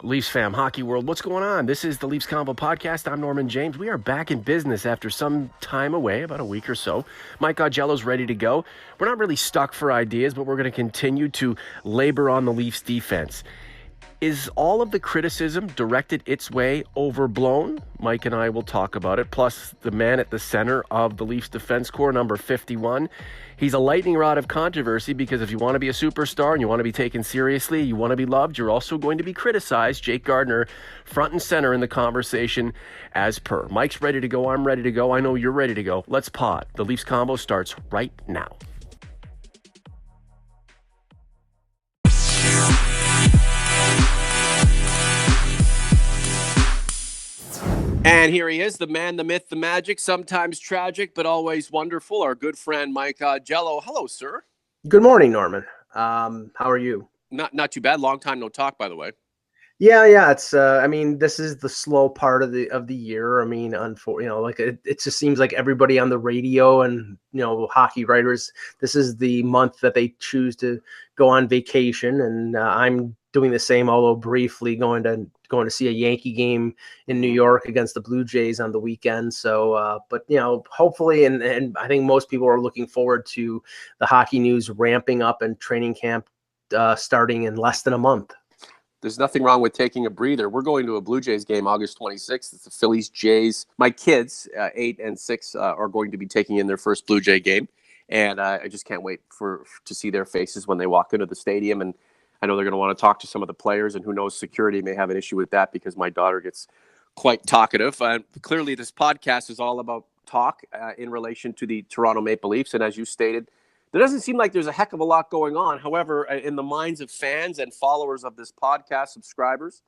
Leafs fam, hockey world, what's going on? This is the Leafs Convo podcast. I'm Norman James. We are back in business after some time away, about a week or so. Mike Augello's ready to go. We're not really stuck for ideas, but we're going to continue to labor on the Leafs defense. Is all of the criticism directed its way overblown? Mike and I will talk about it. Plus, the man at the center of the Leafs defense core, number 51. He's a lightning rod of controversy because if you want to be a superstar and you want to be taken seriously, you want to be loved, you're also going to be criticized. Jake Gardiner, front and center in the conversation as per. Mike's ready to go. I'm ready to go. I know you're ready to go. Let's pod. The Leafs Convo starts right now. And here he is, the man, the myth, the magic, sometimes tragic, but always wonderful, our good friend, Mike Augello. Hello, sir. Good morning, Norman. How are you? Not too bad. Long time no talk, by the way. Yeah. It's this is the slow part of the year. I mean, it just seems like everybody on the radio and hockey writers, this is the month that they choose to go on vacation, and I'm doing the same, although briefly going to see a Yankee game in New York against the Blue Jays on the weekend. So, but hopefully, and I think most people are looking forward to the hockey news ramping up and training camp starting in less than a month. There's nothing wrong with taking a breather. We're going to a Blue Jays game August 26th. It's the Phillies Jays. My kids, 8 and 6, are going to be taking in their first Blue Jay game, and I just can't wait to see their faces when they walk into the stadium. And I know they're going to want to talk to some of the players, and who knows, security may have an issue with that because my daughter gets quite talkative. Clearly, this podcast is all about talk in relation to the Toronto Maple Leafs, and as you stated, there doesn't seem like there's a heck of a lot going on. However, in the minds of fans and followers of this podcast, subscribers,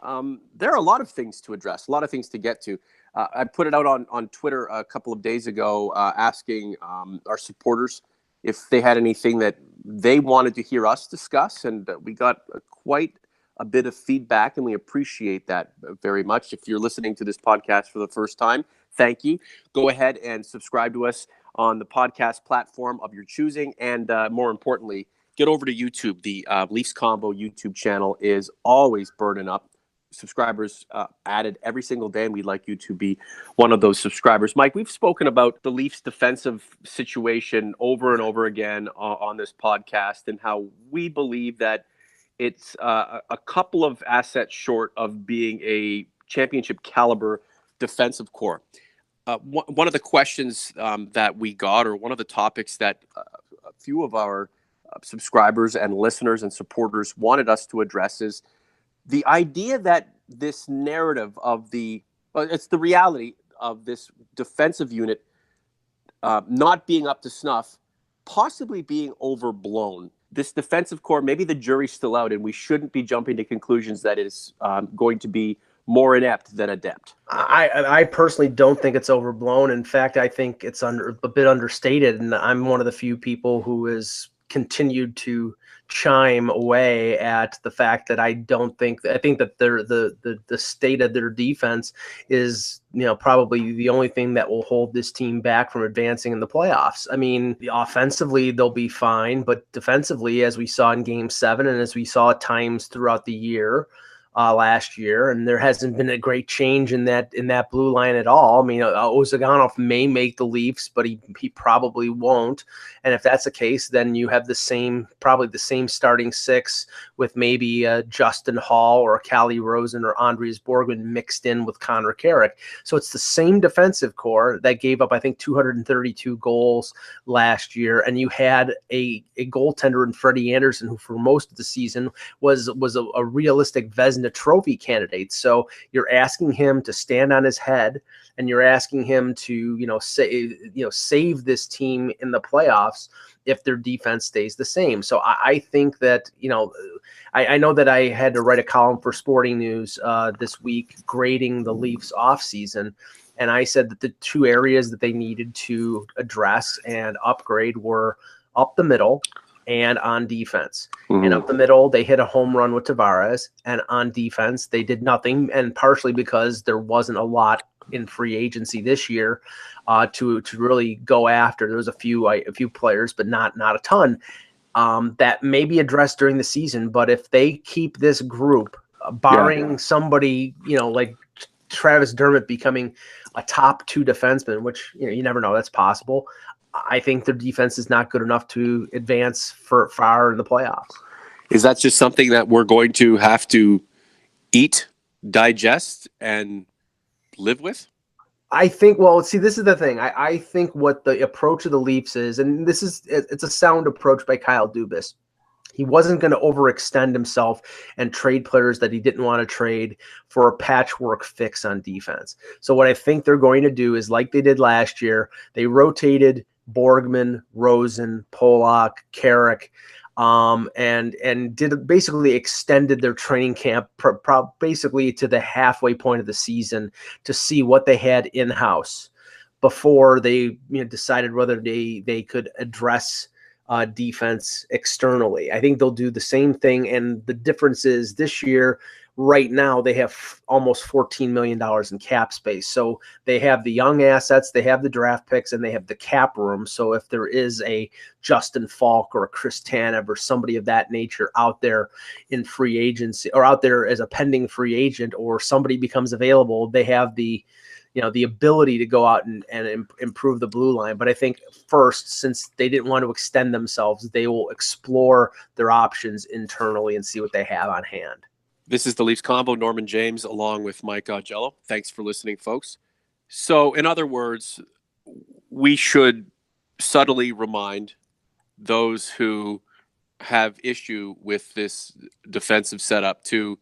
there are a lot of things to address, a lot of things to get to. I put it out on Twitter a couple of days ago asking our supporters if they had anything that they wanted to hear us discuss, and we got quite a bit of feedback, and we appreciate that very much. If you're listening to this podcast for the first time, thank you. Go ahead and subscribe to us on the podcast platform of your choosing, and more importantly, get over to YouTube. The Leafs Convo YouTube channel is always burning up. Subscribers added every single day, and we'd like you to be one of those subscribers. Mike, we've spoken about the Leafs defensive situation over and over again on this podcast, and how we believe that it's a couple of assets short of being a championship caliber defensive core. One of the questions that we got, or one of the topics that a few of our subscribers and listeners and supporters wanted us to address, is the idea that this narrative of it's the reality of this defensive unit not being up to snuff, possibly being overblown. This defensive core, maybe the jury's still out, and we shouldn't be jumping to conclusions that it is going to be more inept than adept. I personally don't think it's overblown. In fact, I think it's a bit understated, and I'm one of the few people who has continued to chime away at the fact that I think that the state of their defense is probably the only thing that will hold this team back from advancing in the playoffs. I mean, offensively they'll be fine, but defensively, as we saw in Game 7 and as we saw at times throughout the year, last year, and there hasn't been a great change in that blue line at all. I mean, Ozhiganov may make the Leafs, but he probably won't. And if that's the case, then you have probably the same starting six with maybe Justin Hall or Calle Rosen or Andreas Borgman mixed in with Connor Carrick. So it's the same defensive core that gave up, I think, 232 goals last year, and you had a goaltender in Freddie Anderson, who for most of the season was a realistic Vezina Trophy candidate. So you're asking him to stand on his head, and you're asking him to save this team in the playoffs if their defense stays the same. So I think that I know that I had to write a column for Sporting News this week grading the Leafs offseason, and I said that the two areas that they needed to address and upgrade were up the middle and on defense. Mm-hmm. And up the middle, they hit a home run with Tavares, and on defense, they did nothing, and partially because there wasn't a lot in free agency this year to really go after. There was a few players, but not a ton that may be addressed during the season. But if they keep this group barring somebody, like Travis Dermott becoming a top 2 defenseman, which, you never know, that's possible. I think their defense is not good enough to advance for far in the playoffs. Is that just something that we're going to have to eat, digest, and live with? I think, well, see, this is the thing. I think what the approach of the Leafs is, and it's a sound approach by Kyle Dubas. He wasn't going to overextend himself and trade players that he didn't want to trade for a patchwork fix on defense. So what I think they're going to do is, like they did last year, they rotated Borgman, Rosen, Polak, Carrick, and did basically extended their training camp basically to the halfway point of the season to see what they had in-house before they decided whether they could address defense externally. I think they'll do the same thing, and the difference is this year, right now, they have almost $14 million in cap space. So they have the young assets, they have the draft picks, and they have the cap room. So if there is a Justin Falk or a Chris Tanev or somebody of that nature out there in free agency, or out there as a pending free agent, or somebody becomes available, they have the ability to go out and improve the blue line. But I think first, since they didn't want to extend themselves, they will explore their options internally and see what they have on hand. This is the Leafs Convo. Norman James along with Mike Augello. Thanks for listening, folks. So, in other words, we should subtly remind those who have issue with this defensive setup to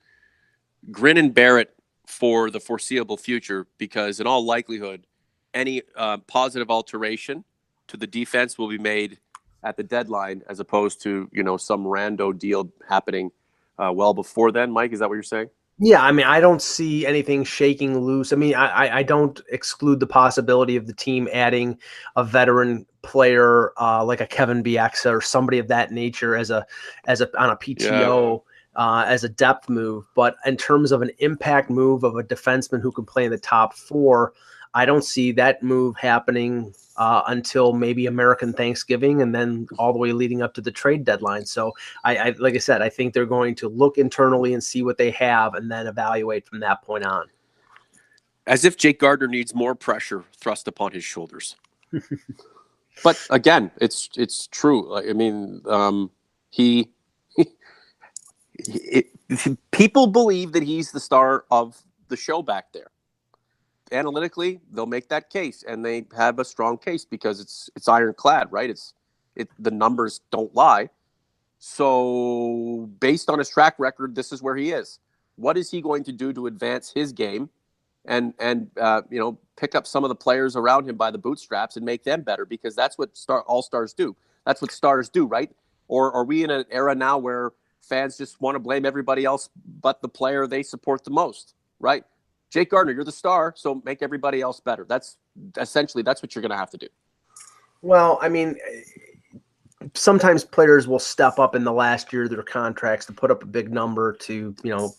grin and bear it for the foreseeable future, because in all likelihood, any positive alteration to the defense will be made at the deadline, as opposed to some rando deal happening well before then. Mike, is that what you're saying? Yeah, I mean, I don't see anything shaking loose. I mean, I don't exclude the possibility of the team adding a veteran player like a Kevin Bieksa or somebody of that nature as a on a PTO. Yeah. As a depth move. But in terms of an impact move of a defenseman who can play in the top 4, I don't see that move happening until maybe American Thanksgiving, and then all the way leading up to the trade deadline. So I like I said, I think they're going to look internally and see what they have and then evaluate from that point on. As if Jake Gardiner needs more pressure thrust upon his shoulders. But again, it's true. I mean, people believe that he's the star of the show back there. Analytically, they'll make that case, and they have a strong case because it's ironclad, right? The numbers don't lie. So, based on his track record, this is where he is. What is he going to do to advance his game, and pick up some of the players around him by the bootstraps and make them better? Because that's what all stars do. That's what stars do, right? Or are we in an era now where fans just want to blame everybody else but the player they support the most, right? Jake Gardiner, you're the star, so make everybody else better. That's what you're going to have to do. Well, I mean, sometimes players will step up in the last year of their contracts to put up a big number to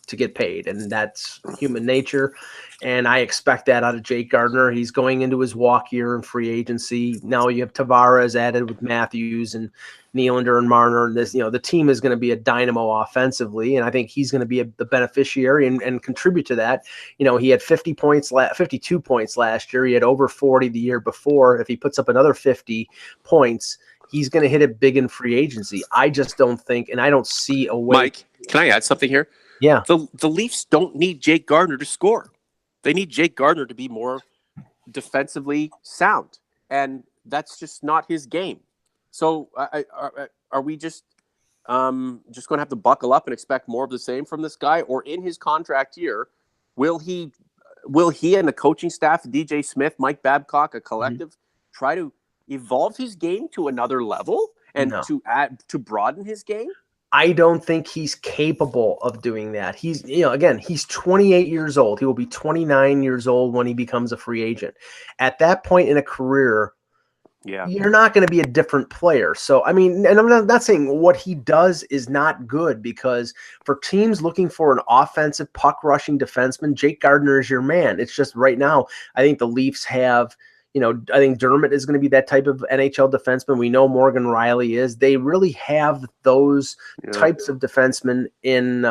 get paid, and that's human nature. And I expect that out of Jake Gardiner. He's going into his walk year in free agency. Now you have Tavares added with Matthews and Nylander and Marner, and this, the team is going to be a dynamo offensively, and I think he's going to be the beneficiary and contribute to that. He had 52 points last year. He had over 40 the year before. If he puts up another 50 points, he's going to hit it big in free agency. I just don't think, and I don't see a way. Mike, can I add something here? Yeah. The Leafs don't need Jake Gardiner to score. They need Jake Gardiner to be more defensively sound, and that's just not his game. So are we just going to have to buckle up and expect more of the same from this guy? Or in his contract year, will he and the coaching staff, DJ Smith, Mike Babcock, a collective, try to evolve his game to another level and to broaden his game? I don't think he's capable of doing that. He's, again, he's 28 years old. He will be 29 years old when he becomes a free agent. At that point in a career, you're not going to be a different player. So, I mean, and I'm not saying what he does is not good, because for teams looking for an offensive puck rushing defenseman, Jake Gardiner is your man. It's just right now, I think the Leafs have, I think Dermott is going to be that type of NHL defenseman. We know Morgan Rielly is. They really have those types of defensemen in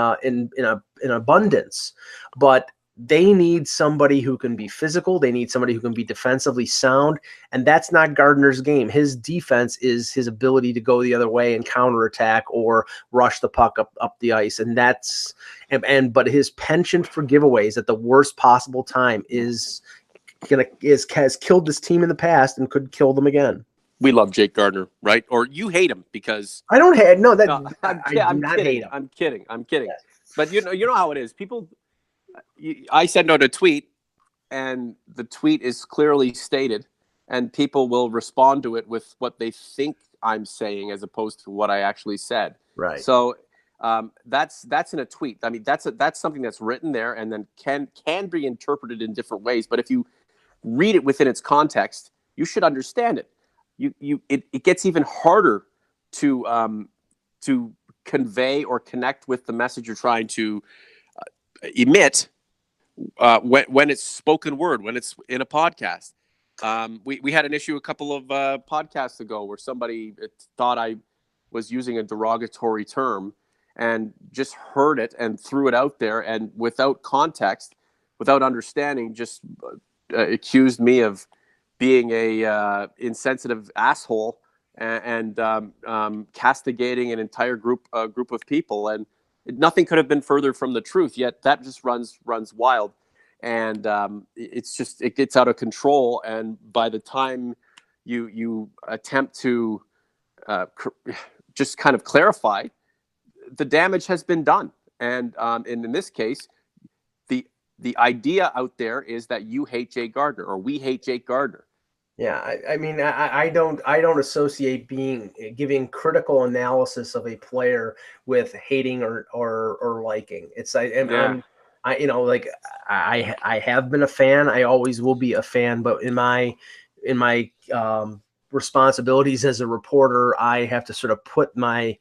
abundance, but they need somebody who can be physical. They need somebody who can be defensively sound, and that's not Gardner's game. His defense is his ability to go the other way and counterattack or rush the puck up the ice, and but his penchant for giveaways at the worst possible time has killed this team in the past and could kill them again. We love Jake Gardner, right? Or you hate him because I don't hate. No, that no, I do not hate him. I'm kidding. Yes. But you know how it is. People, I send out a tweet, and the tweet is clearly stated, and people will respond to it with what they think I'm saying as opposed to what I actually said. Right. So that's in a tweet. I mean, that's something that's written there, and then can be interpreted in different ways. But if you read it within its context, you should understand it. It gets even harder to convey or connect with the message you're trying to emit when it's spoken word, when it's in a podcast. We had an issue a couple of podcasts ago where somebody thought I was using a derogatory term and just heard it and threw it out there, and without context, without understanding, just accused me of being a insensitive asshole and castigating an entire group of people, and nothing could have been further from the truth. Yet that just runs wild, and it gets out of control. And by the time you attempt to just kind of clarify, the damage has been done. And in this case, the idea out there is that you hate Jake Gardner, or we hate Jake Gardner. Yeah, I mean, I don't associate giving critical analysis of a player with hating or liking. I have been a fan. I always will be a fan. But in my responsibilities as a reporter, I have to sort of put my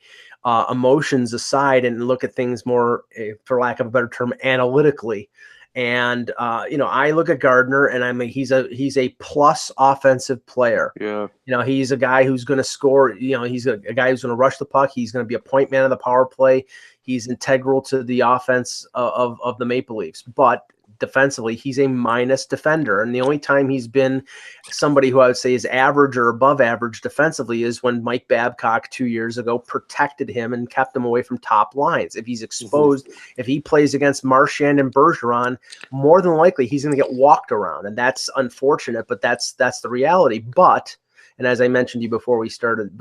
emotions aside and look at things more, for lack of a better term, analytically. And I look at Gardner, and he's a plus offensive player. Yeah. He's a guy who's going to score. He's a guy who's going to rush the puck. He's going to be a point man of the power play. He's integral to the offense of the Maple Leafs. But defensively, he's a minus defender. And the only time he's been somebody who I would say is average or above average defensively is when Mike Babcock 2 years ago protected him and kept him away from top lines. If he's exposed, if he plays against Marchand and Bergeron, more than likely he's going to get walked around. And that's unfortunate, but that's the reality. But, and as I mentioned to you before we started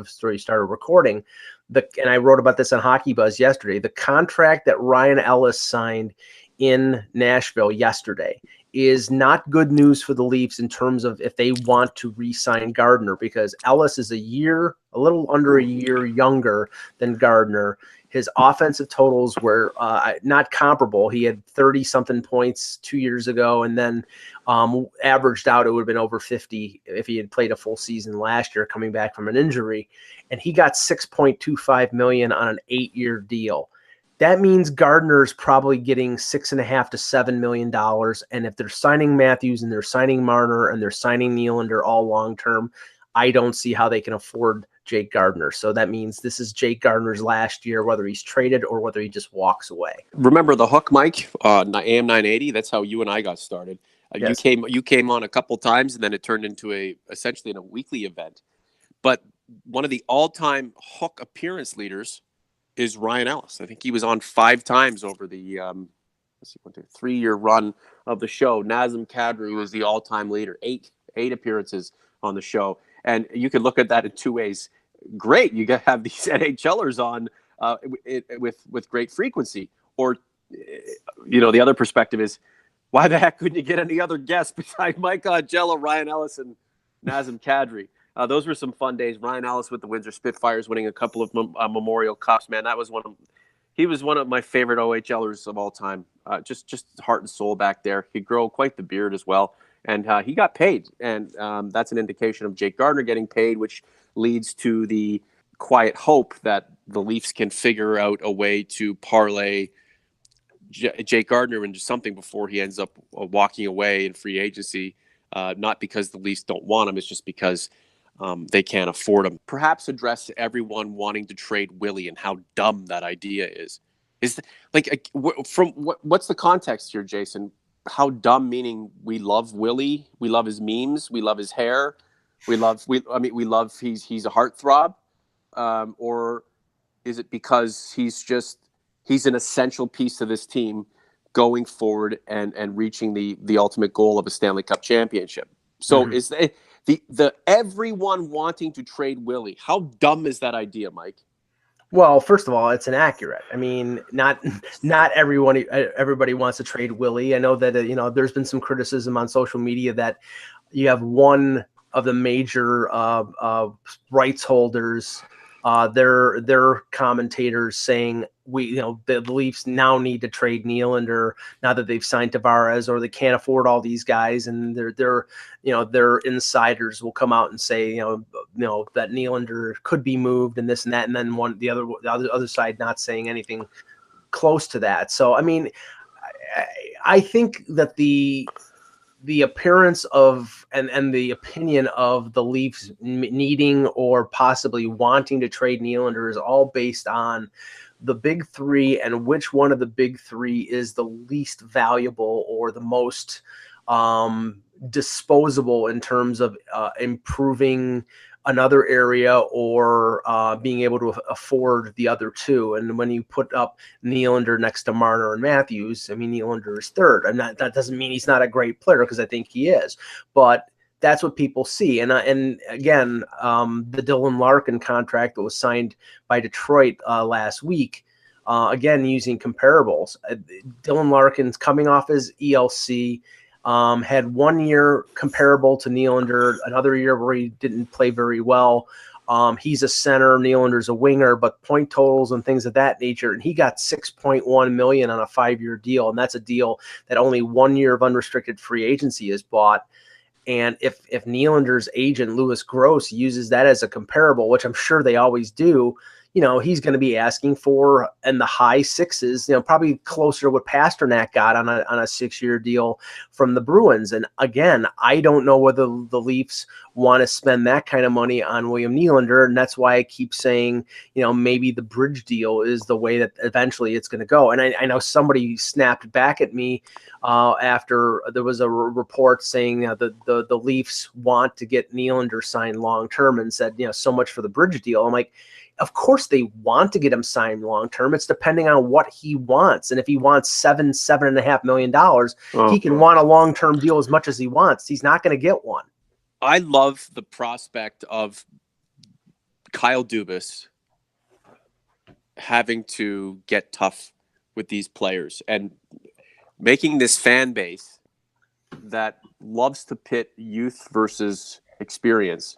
recording, and I wrote about this on Hockey Buzz yesterday, the contract that Ryan Ellis signed in Nashville yesterday is not good news for the Leafs in terms of if they want to re-sign Gardner, because Ellis is a little under a year younger than Gardner. His offensive totals were not comparable. He had 30-something points 2 years ago, and then averaged out, it would have been over 50 if he had played a full season last year coming back from an injury. And he got $6.25 million on an 8-year deal. That means Gardner's probably getting $6.5 to $7 million. And if they're signing Matthews and they're signing Marner and they're signing Nylander all long-term, I don't see how they can afford Jake Gardner. So that means this is Jake Gardner's last year, whether he's traded or whether he just walks away. Remember the hook, Mike? AM 980. That's how you and I got started. Yes. You came on a couple times, and then it turned into essentially a weekly event. But one of the all-time hook appearance leaders is Ryan Ellis. I think he was on 5 times over the 3-year run of the show. Nazem Kadri was the all-time leader, 8 appearances on the show. And you could look at that in 2 ways. Great, you have these NHLers on with great frequency. Or, the other perspective is, why the heck couldn't you get any other guests besides Mike Augello, Ryan Ellis, and Nazem Kadri? Those were some fun days. Ryan Ellis with the Windsor Spitfires winning a couple of Memorial Cups. Man, he was one of my favorite OHLers of all time. Just heart and soul back there. He'd grow quite the beard as well. And he got paid. And that's an indication of Jake Gardner getting paid, which leads to the quiet hope that the Leafs can figure out a way to parlay Jake Gardner into something before he ends up walking away in free agency. not because the Leafs don't want him. It's just because they can't afford him. Perhaps address everyone wanting to trade Willy and how dumb that idea is. What's the context here, Jason? How dumb? Meaning we love Willy, we love his memes, we love his hair, we love he's a heartthrob, or is it because he's an essential piece to this team going forward and reaching the ultimate goal of a Stanley Cup championship? So is the everyone wanting to trade Willy? How dumb is that idea, Mike? Well, first of all, it's inaccurate. I mean, not everybody wants to trade Willy. I know that there's been some criticism on social media that you have one of the major rights holders, their commentators saying the Leafs now need to trade Nylander now that they've signed Tavares, or they can't afford all these guys, and their insiders will come out and say that Nylander could be moved and this and that, and then the other side not saying anything close to that. So I mean, I think that the appearance of and the opinion of the Leafs needing or possibly wanting to trade Nylander is all based on the big three and which one of the big three is the least valuable or the most disposable in terms of improving another area or being able to afford the other two. And when you put up Nylander next to Marner and Matthews, I mean, Nylander is third. That doesn't mean he's not a great player, because I think he is, but that's what people see. And again, the Dylan Larkin contract that was signed by Detroit last week, again, using comparables, Dylan Larkin's coming off his ELC, had 1 year comparable to Nylander, another year where he didn't play very well. He's a center, Nylander's a winger, but point totals and things of that nature. And he got $6.1 million on a 5-year deal. And that's a deal that only 1 year of unrestricted free agency is bought. And if Nylander's agent, Louis Gross, uses that as a comparable, which I'm sure they always do, he's going to be asking for in the high sixes, probably closer to what Pasternak got on a 6-year deal from the Bruins. And again, I don't know whether the Leafs want to spend that kind of money on William Nylander. And that's why I keep saying, maybe the bridge deal is the way that eventually it's going to go. And I know somebody snapped back at me after there was a report saying the Leafs want to get Nylander signed long-term, and said, so much for the bridge deal. I'm like, of course they want to get him signed long-term. It's depending on what he wants. And if he wants $7.5 million, he can want a long-term deal as much as he wants. He's not going to get one. I love the prospect of Kyle Dubas having to get tough with these players and making this fan base that loves to pit youth versus experience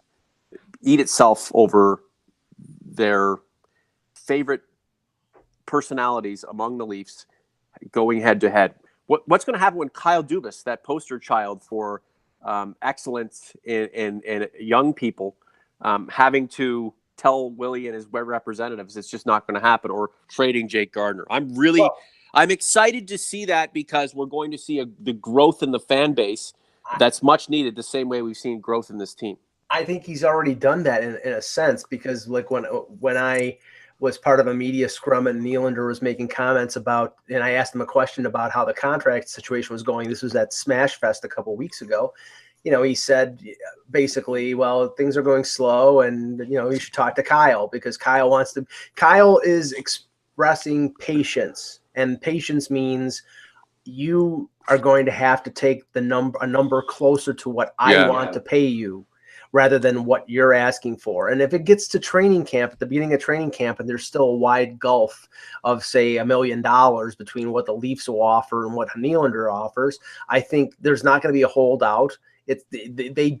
eat itself over their favorite personalities among the Leafs going head to head. What's going to happen when Kyle Dubas, that poster child for excellence in young people, having to tell Willy and his representatives it's just not going to happen, or trading Jake Gardiner? I'm excited to see that, because we're going to see the growth in the fan base that's much needed, the same way we've seen growth in this team. I think he's already done that in a sense, because like when I was part of a media scrum and Nylander was making comments about, and I asked him a question about how the contract situation was going. This was at Smash Fest a couple of weeks ago. He said basically, well, things are going slow, and you should talk to Kyle, because Kyle is expressing patience, and patience means you are going to have to take a number closer to what I want to pay you, rather than what you're asking for. And if it gets to training camp, at the beginning of training camp, and there's still a wide gulf of, say, $1 million between what the Leafs will offer and what Nylander offers, I think there's not going to be a holdout. They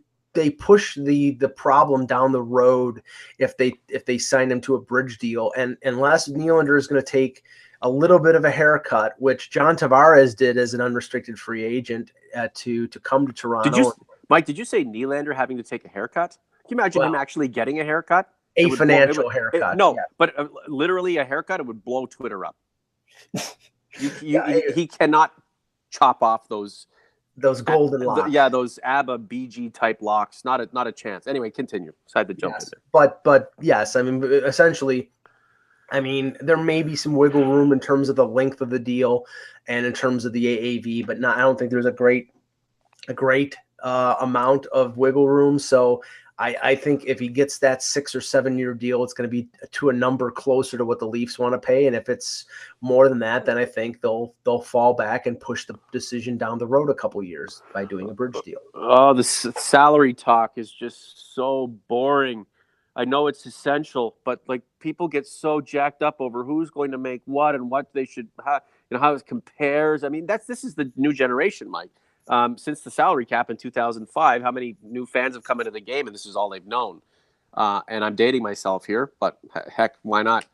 push the problem down the road if they sign him to a bridge deal. And unless Nylander is going to take a little bit of a haircut, which John Tavares did as an unrestricted free agent to come to Toronto. Mike, did you say Nylander having to take a haircut? Can you imagine him actually getting a haircut? A financial haircut. But literally a haircut, it would blow Twitter up. He cannot chop off those those golden locks. Yeah, those ABBA BG type locks. Not a chance. Anyway, continue. So I had to jump in there. But yes, I mean, essentially, I mean, there may be some wiggle room in terms of the length of the deal and in terms of the AAV, but I don't think there's a great amount of wiggle room. So I think if he gets that 6 or 7 year deal, it's going to be to a number closer to what the Leafs want to pay. And if it's more than that, then I think they'll fall back and push the decision down the road a couple years by doing a bridge deal. Oh, the salary talk is just so boring. I know it's essential, but like people get so jacked up over who's going to make what and what they should, how it compares. I mean, this is the new generation, Mike. Since the salary cap in 2005, how many new fans have come into the game, and this is all they've known. And I'm dating myself here, but heck, why not?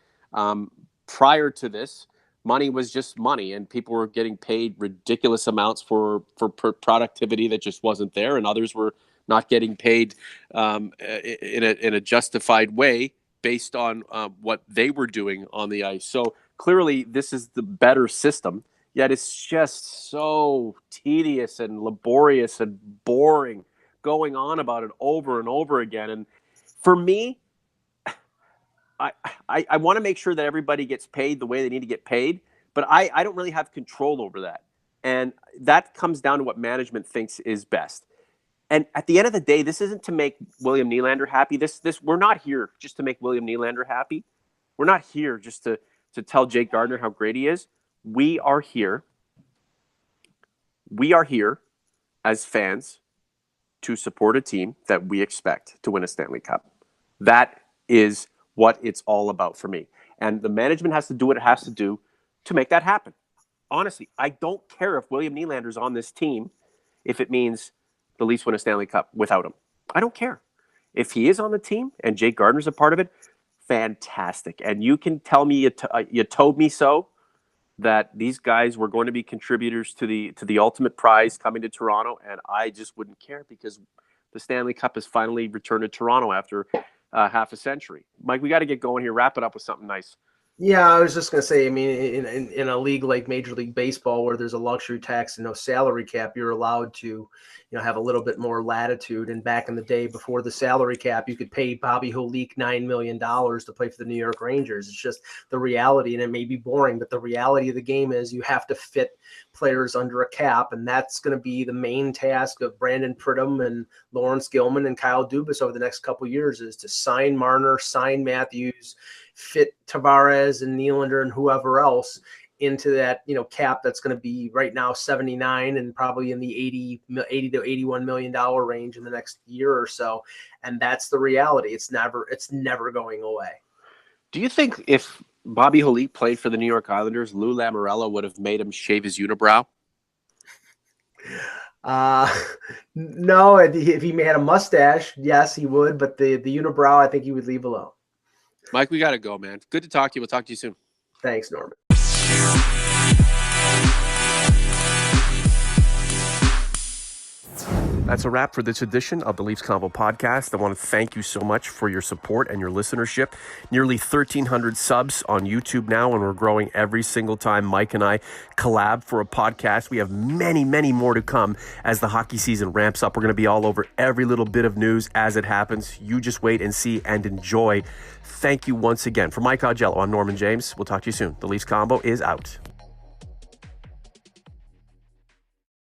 Prior to this, money was just money, and people were getting paid ridiculous amounts for productivity that just wasn't there, and others were not getting paid in a justified way based on what they were doing on the ice. So clearly, this is the better system. Yet it's just so tedious and laborious and boring, going on about it over and over again. And for me, I want to make sure that everybody gets paid the way they need to get paid, but I don't really have control over that. And that comes down to what management thinks is best. And at the end of the day, this isn't to make William Nylander happy. We're not here just to make William Nylander happy. We're not here just to tell Jake Gardiner how great he is. We are here as fans to support a team that we expect to win a Stanley Cup. That is what it's all about for me. And the management has to do what it has to do to make that happen. Honestly, I don't care if William Nylander's on this team if it means the Leafs win a Stanley Cup without him. I don't care. If he is on the team and Jake Gardiner's a part of it, fantastic. And you can tell me you told me so, that these guys were going to be contributors to the ultimate prize coming to Toronto, and I just wouldn't care because the Stanley Cup has finally returned to Toronto after half a century. Mike, we got to get going here. Wrap it up with something nice. Yeah, I was just going to say, I mean, in a league like Major League Baseball where there's a luxury tax and no salary cap, you're allowed to, have a little bit more latitude. And back in the day before the salary cap, you could pay Bobby Holik $9 million to play for the New York Rangers. It's just the reality, and it may be boring, but the reality of the game is you have to fit players under a cap, and that's going to be the main task of Brandon Pridham and Lawrence Gilman and Kyle Dubas over the next couple of years is to sign Marner, sign Matthews, fit Tavares and Nylander and whoever else into that, cap that's going to be right now 79 and probably in the 80 to $81 million range in the next year or so. And that's the reality. It's never going away. Do you think if Bobby Holik played for the New York Islanders, Lou Lamoriello would have made him shave his unibrow? No, if he had a mustache, yes, he would. But the unibrow, I think he would leave alone. Mike, we got to go, man. Good to talk to you. We'll talk to you soon. Thanks, Norman. That's a wrap for this edition of the Leafs Convo podcast. I want to thank you so much for your support and your listenership. Nearly 1,300 subs on YouTube now, and we're growing every single time Mike and I collab for a podcast. We have many, many more to come as the hockey season ramps up. We're going to be all over every little bit of news as it happens. You just wait and see and enjoy. Thank you once again. For Mike Augello, I'm Norman James. We'll talk to you soon. The Leafs Convo is out.